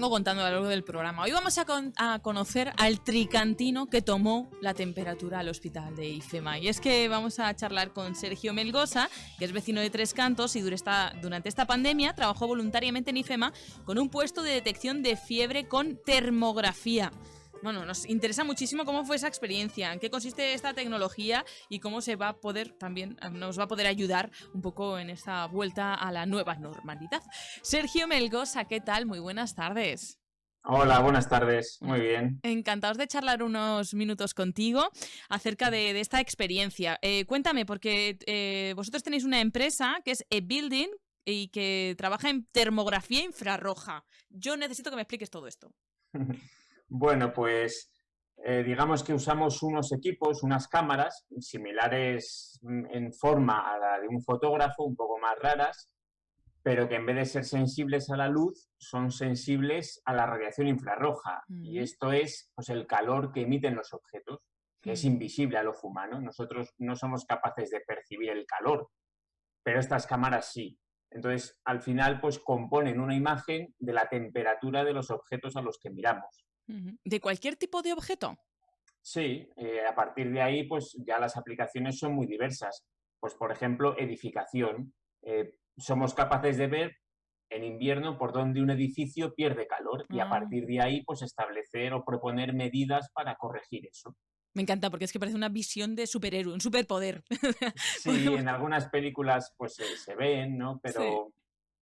vengo contando a lo largo del programa. Hoy vamos a conocer al tricantino que tomó la temperatura al hospital de IFEMA. Y es que vamos a charlar con Sergio Melgosa, que es vecino de Tres Cantos y durante esta pandemia trabajó voluntariamente en IFEMA con un puesto de detección de fiebre con termografía. Bueno, nos interesa muchísimo cómo fue esa experiencia, en qué consiste esta tecnología y cómo nos va a poder ayudar un poco en esta vuelta a la nueva normalidad. Sergio Melgosa, ¿qué tal? Muy buenas tardes. Hola, buenas tardes. Muy bien. Encantados de charlar unos minutos contigo acerca de esta experiencia. Cuéntame, porque vosotros tenéis una empresa que es eBuilding y que trabaja en termografía infrarroja. Yo necesito que me expliques todo esto. Bueno, pues digamos que usamos unos equipos, unas cámaras similares en forma a la de un fotógrafo, un poco más raras, pero que en vez de ser sensibles a la luz, son sensibles a la radiación infrarroja. Y esto es pues, el calor que emiten los objetos, que es invisible al ojo humano. Nosotros no somos capaces de percibir el calor, pero estas cámaras sí. Entonces, al final, pues componen una imagen de la temperatura de los objetos a los que miramos. ¿De cualquier tipo de objeto? Sí, a partir de ahí, pues ya las aplicaciones son muy diversas. Pues, por ejemplo, edificación. Somos capaces de ver en invierno por dónde un edificio pierde calor y a partir de ahí, pues establecer o proponer medidas para corregir eso. Me encanta porque es que parece una visión de superhéroe, un superpoder. Sí, en algunas películas pues se ven, ¿no?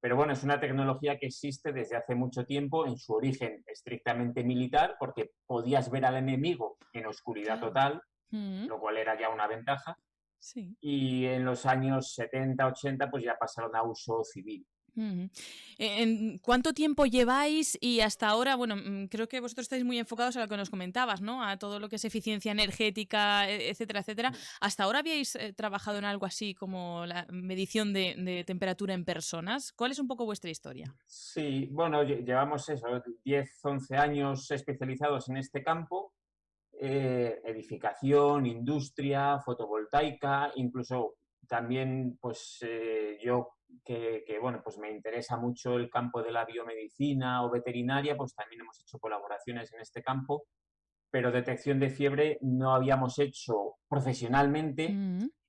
Pero bueno, es una tecnología que existe desde hace mucho tiempo, en su origen estrictamente militar, porque podías ver al enemigo en oscuridad total, lo cual era ya una ventaja. Sí. Y en los años 70, 80, pues ya pasaron a uso civil. ¿En cuánto tiempo lleváis? Y hasta ahora, bueno, creo que vosotros estáis muy enfocados a lo que nos comentabas, ¿no? A todo lo que es eficiencia energética, etcétera, etcétera. ¿Hasta ahora habíais trabajado en algo así como la medición de temperatura en personas? ¿Cuál es un poco vuestra historia? Sí, bueno, llevamos eso, 10, 11 años especializados en este campo. Edificación, industria, fotovoltaica, incluso también pues yo bueno, pues me interesa mucho el campo de la biomedicina o veterinaria, pues también hemos hecho colaboraciones en este campo, pero detección de fiebre no habíamos hecho profesionalmente.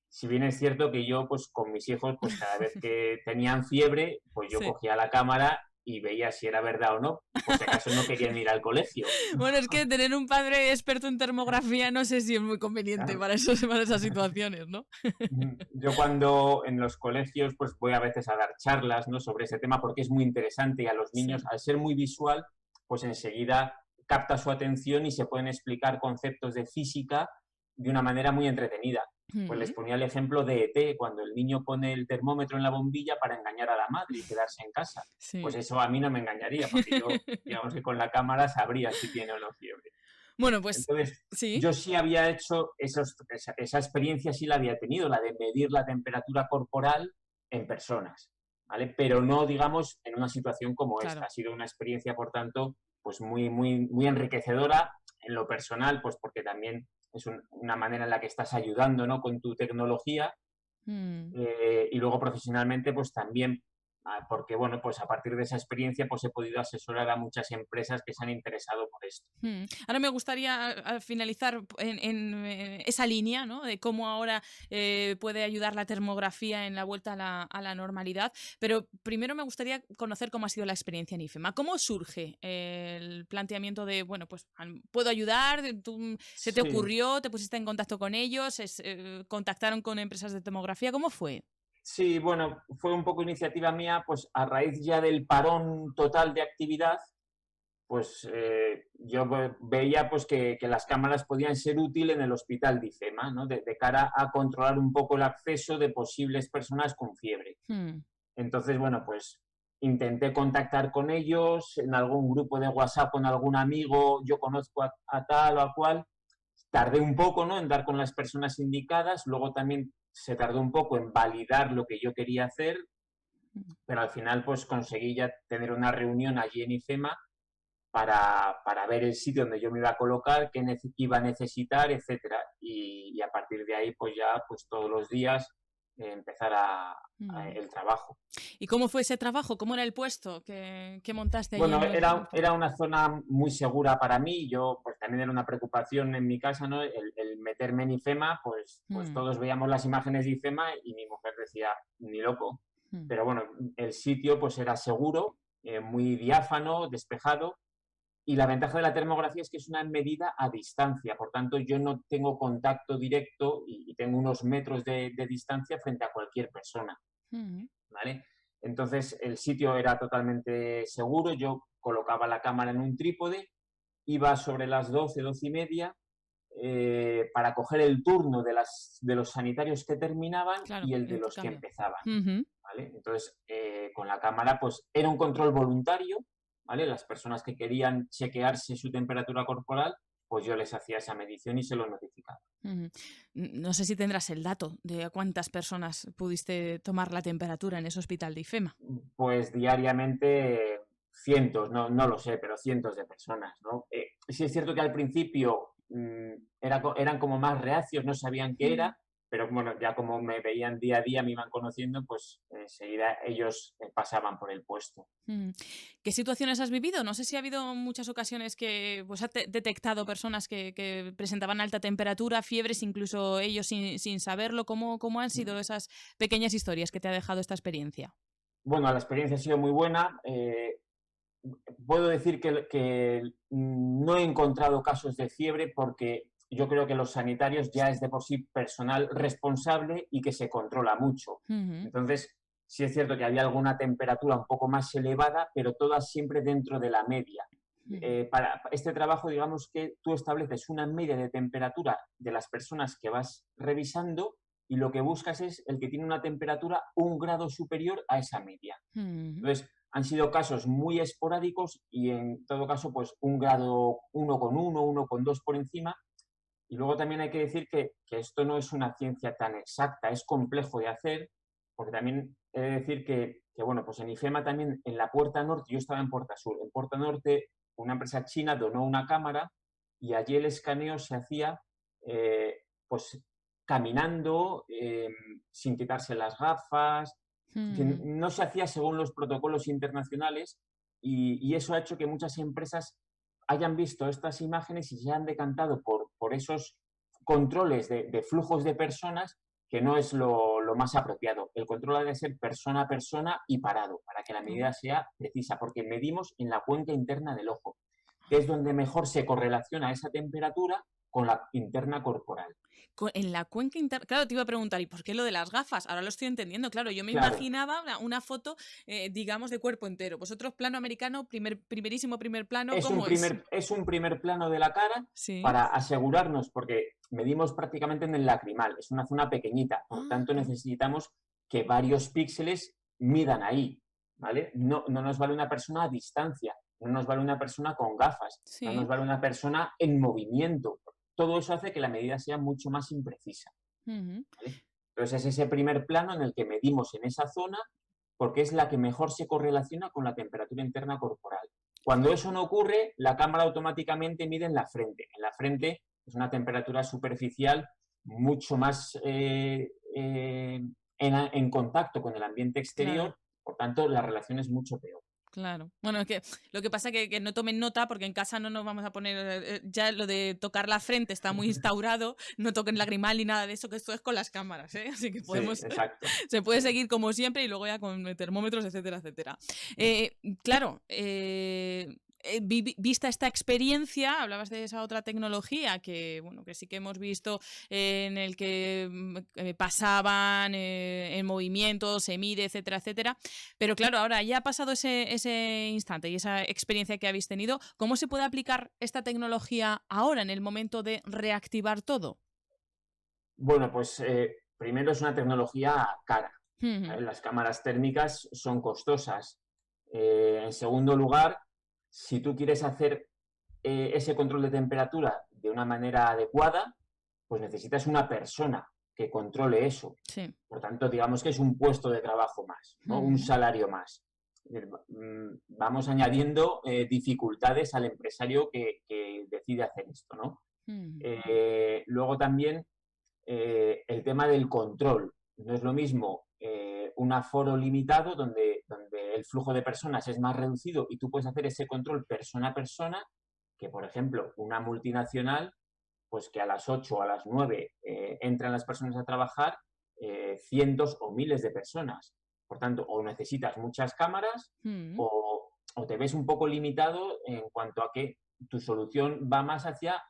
Si bien es cierto que yo, pues con mis hijos, pues cada vez que tenían fiebre, pues yo cogía la cámara y veía si era verdad o no, por si acaso no querían ir al colegio. Bueno, es que tener un padre experto en termografía no sé si es muy conveniente para esas situaciones, ¿no? Yo cuando en los colegios pues voy a veces a dar charlas, ¿no?, sobre ese tema porque es muy interesante y a los niños, al ser muy visual, pues enseguida capta su atención y se pueden explicar conceptos de física de una manera muy entretenida. Pues les ponía el ejemplo de ET, cuando el niño pone el termómetro en la bombilla para engañar a la madre y quedarse en casa. Sí. Pues eso a mí no me engañaría, porque yo, digamos que con la cámara sabría si tiene o no fiebre. Bueno, pues entonces, sí. Yo sí había hecho esa experiencia, sí la había tenido, la de medir la temperatura corporal en personas, ¿vale? Pero no, digamos, en una situación como esta. Ha sido una experiencia, por tanto, pues muy, muy, muy enriquecedora en lo personal, pues porque también es una manera en la que estás ayudando, ¿no?, con tu tecnología. Y luego profesionalmente, pues también, porque bueno, pues a partir de esa experiencia pues he podido asesorar a muchas empresas que se han interesado por esto. Ahora me gustaría finalizar en esa línea, ¿no?, de cómo ahora puede ayudar la termografía en la vuelta a la normalidad, pero primero me gustaría conocer cómo ha sido la experiencia en IFEMA. ¿Cómo surge el planteamiento de, bueno, pues puedo ayudar? ¿Se te ocurrió? ¿Te pusiste en contacto con ellos? ¿Contactaron con empresas de termografía? ¿Cómo fue? Sí, bueno, fue un poco iniciativa mía, pues a raíz ya del parón total de actividad, pues yo veía pues que las cámaras podían ser útiles en el hospital de IFEMA, ¿no?, de cara a controlar un poco el acceso de posibles personas con fiebre. Entonces, bueno, pues intenté contactar con ellos en algún grupo de WhatsApp con algún amigo, yo conozco a tal o a cual. Tardé un poco, ¿no?, en dar con las personas indicadas, luego también se tardó un poco en validar lo que yo quería hacer, pero al final pues conseguí ya tener una reunión allí en IFEMA para ver el sitio donde yo me iba a colocar, qué iba a necesitar, etcétera. Y a partir de ahí pues ya pues todos los días empezar el trabajo. ¿Y cómo fue ese trabajo? ¿Cómo era el puesto que montaste allí? Bueno, era una zona muy segura para mí. Yo, pues también era una preocupación en mi casa, ¿no? El meterme en IFEMA, pues todos veíamos las imágenes de IFEMA y mi mujer decía, ni loco. Pero bueno, el sitio pues era seguro, muy diáfano, despejado. Y la ventaja de la termografía es que es una medida a distancia. Por tanto, yo no tengo contacto directo y tengo unos metros de distancia frente a cualquier persona. ¿Vale? Entonces el sitio era totalmente seguro, yo colocaba la cámara en un trípode, iba sobre las 12:30 para coger el turno de los sanitarios que terminaban y el de los que empezaban. ¿Vale? Entonces con la cámara pues era un control voluntario, ¿vale? Las personas que querían chequearse su temperatura corporal, pues yo les hacía esa medición y se lo notificaba. No sé si tendrás el dato de cuántas personas pudiste tomar la temperatura en ese hospital de IFEMA. Pues diariamente cientos, no lo sé, pero cientos de personas, ¿no? Sí es cierto que al principio eran como más reacios, no sabían qué era, pero bueno, ya como me veían día a día, me iban conociendo, pues enseguida ellos pasaban por el puesto. ¿Qué situaciones has vivido? No sé si ha habido muchas ocasiones que pues, has detectado personas que presentaban alta temperatura, fiebres, incluso ellos sin saberlo. ¿Cómo han sido esas pequeñas historias que te ha dejado esta experiencia? Bueno, la experiencia ha sido muy buena. Puedo decir que no he encontrado casos de fiebre porque yo creo que los sanitarios ya es de por sí personal responsable y que se controla mucho. Entonces, sí es cierto que había alguna temperatura un poco más elevada, pero todas siempre dentro de la media. Para este trabajo, digamos que tú estableces una media de temperatura de las personas que vas revisando y lo que buscas es el que tiene una temperatura 1 grado superior a esa media. Entonces, han sido casos muy esporádicos y en todo caso, pues 1 grado 1,1, 1,2 por encima. Y luego también hay que decir que esto no es una ciencia tan exacta, es complejo de hacer, porque también he de decir que bueno, pues en IFEMA también, en la Puerta Norte, yo estaba en Puerta Sur, en Puerta Norte una empresa china donó una cámara y allí el escaneo se hacía pues caminando, sin quitarse las gafas, no se hacía según los protocolos internacionales y eso ha hecho que muchas empresas hayan visto estas imágenes y se han decantado por esos controles de flujos de personas que no es lo más apropiado. El control ha de ser persona a persona y parado, para que la medida sea precisa, porque medimos en la cuenca interna del ojo, que es donde mejor se correlaciona esa temperatura con la interna corporal. En la cuenca interna. Claro, te iba a preguntar, ¿y por qué lo de las gafas? Ahora lo estoy entendiendo. Claro, yo me imaginaba una foto, digamos, de cuerpo entero. Vosotros, plano americano, primerísimo primer plano, ¿cómo es? Es un primer plano de la cara para asegurarnos, porque medimos prácticamente en el lacrimal. Es una zona pequeñita, por tanto necesitamos que varios píxeles midan ahí, ¿vale? No nos vale una persona a distancia, no nos vale una persona con gafas, no nos vale una persona en movimiento. Todo eso hace que la medida sea mucho más imprecisa. ¿Vale? Entonces es ese primer plano en el que medimos en esa zona porque es la que mejor se correlaciona con la temperatura interna corporal. Cuando eso no ocurre, la cámara automáticamente mide en la frente. En la frente es una temperatura superficial mucho más en contacto con el ambiente exterior, por tanto la relación es mucho peor. Claro. Bueno, es que lo que pasa es que no tomen nota porque en casa no nos vamos a poner, ya lo de tocar la frente está muy instaurado, no toquen lagrimal ni nada de eso, que esto es con las cámaras, ¿eh? Así que podemos, sí, exacto. Se puede seguir como siempre y luego ya con termómetros, etcétera, etcétera. Claro, vista esta experiencia, hablabas de esa otra tecnología que, bueno, que sí que hemos visto en el que pasaban en movimiento, se mide, etcétera, etcétera. Pero claro, ahora ya ha pasado ese instante y esa experiencia que habéis tenido, ¿cómo se puede aplicar esta tecnología ahora en el momento de reactivar todo? Bueno, pues primero es una tecnología cara. Las cámaras térmicas son costosas. En segundo lugar, si tú quieres hacer ese control de temperatura de una manera adecuada, pues necesitas una persona que controle eso. Sí. Por tanto, digamos que es un puesto de trabajo más, ¿no? Un salario más. Vamos añadiendo dificultades al empresario que decide hacer esto, ¿no? Luego también el tema del control. no es lo mismo un aforo limitado donde el flujo de personas es más reducido y tú puedes hacer ese control persona a persona que, por ejemplo, una multinacional, pues que a las 8 o a las 9 entran las personas a trabajar, cientos o miles de personas. Por tanto, o necesitas muchas cámaras Mm, o te ves un poco limitado en cuanto a que tu solución va más hacia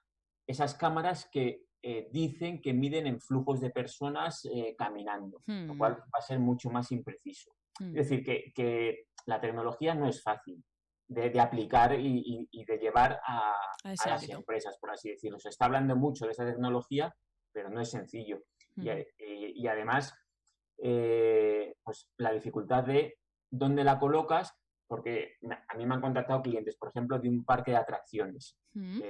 esas cámaras que dicen que miden en flujos de personas caminando, lo cual mm, va a ser mucho más impreciso. mm. Es decir, que la tecnología no es fácil de aplicar y de llevar A a ese las ámbito. empresas, por así decirlo. Se está hablando mucho de esa tecnología, pero no es sencillo. Mm, Y además, pues la dificultad de dónde la colocas, porque a mí me han contactado clientes, por ejemplo, de un parque de atracciones. mm,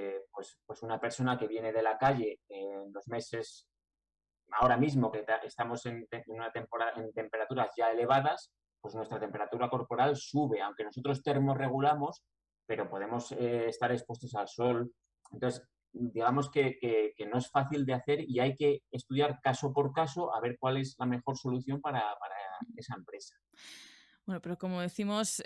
Pues una persona que viene de la calle en los meses, ahora mismo que estamos una temporada, en temperaturas ya elevadas, pues nuestra temperatura corporal sube, aunque nosotros termorregulamos, pero podemos estar expuestos al sol. Entonces, digamos que no es fácil de hacer y hay que estudiar caso por caso a ver cuál es la mejor solución para esa empresa. Bueno, pero como decimos,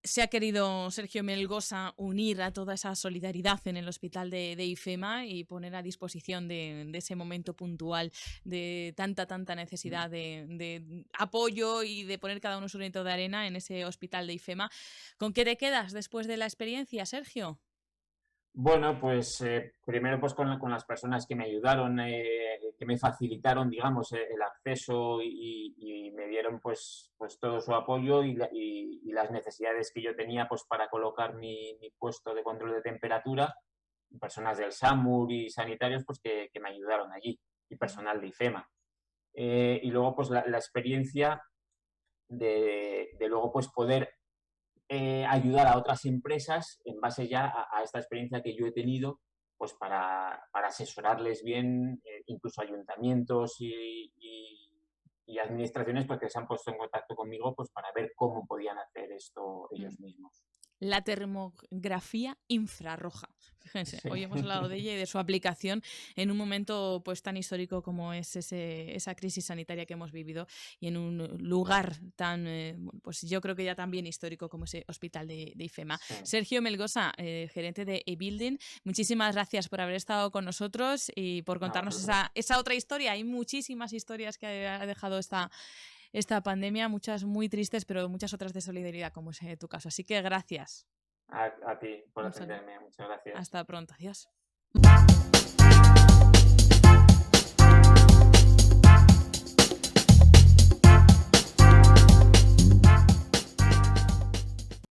se ha querido Sergio Melgosa unir a toda esa solidaridad en el hospital de IFEMA y poner a disposición de ese momento puntual de tanta necesidad de apoyo y de poner cada uno su granito de arena en ese hospital de IFEMA. ¿Con qué te quedas después de la experiencia, Sergio? Bueno, pues primero pues con las personas que me ayudaron, que me facilitaron, digamos, el acceso y me dieron pues todo su apoyo y las necesidades que yo tenía pues para colocar mi puesto de control de temperatura, personas del SAMUR y sanitarios pues que me ayudaron allí y personal de IFEMA. Y luego pues la experiencia de luego pues poder ayudar a otras empresas en base ya a esta experiencia que yo he tenido, pues para asesorarles bien, incluso ayuntamientos y administraciones pues, que se han puesto en contacto conmigo pues, para ver cómo podían hacer esto ellos mismos. La termografía infrarroja. Fíjense, Sí. hoy hemos hablado de ella y de su aplicación en un momento pues tan histórico como es esa crisis sanitaria que hemos vivido y en un lugar tan, pues yo creo que ya también histórico como ese hospital de IFEMA. Sí. Sergio Melgosa, gerente de eBuilding, muchísimas gracias por haber estado con nosotros y por No, contarnos esa otra historia. Hay muchísimas historias que ha dejado esta pandemia, muchas muy tristes, pero muchas otras de solidaridad, como es tu caso. Así que gracias. a ti por Un saludo. atenderme. Muchas gracias. Hasta pronto. Adiós.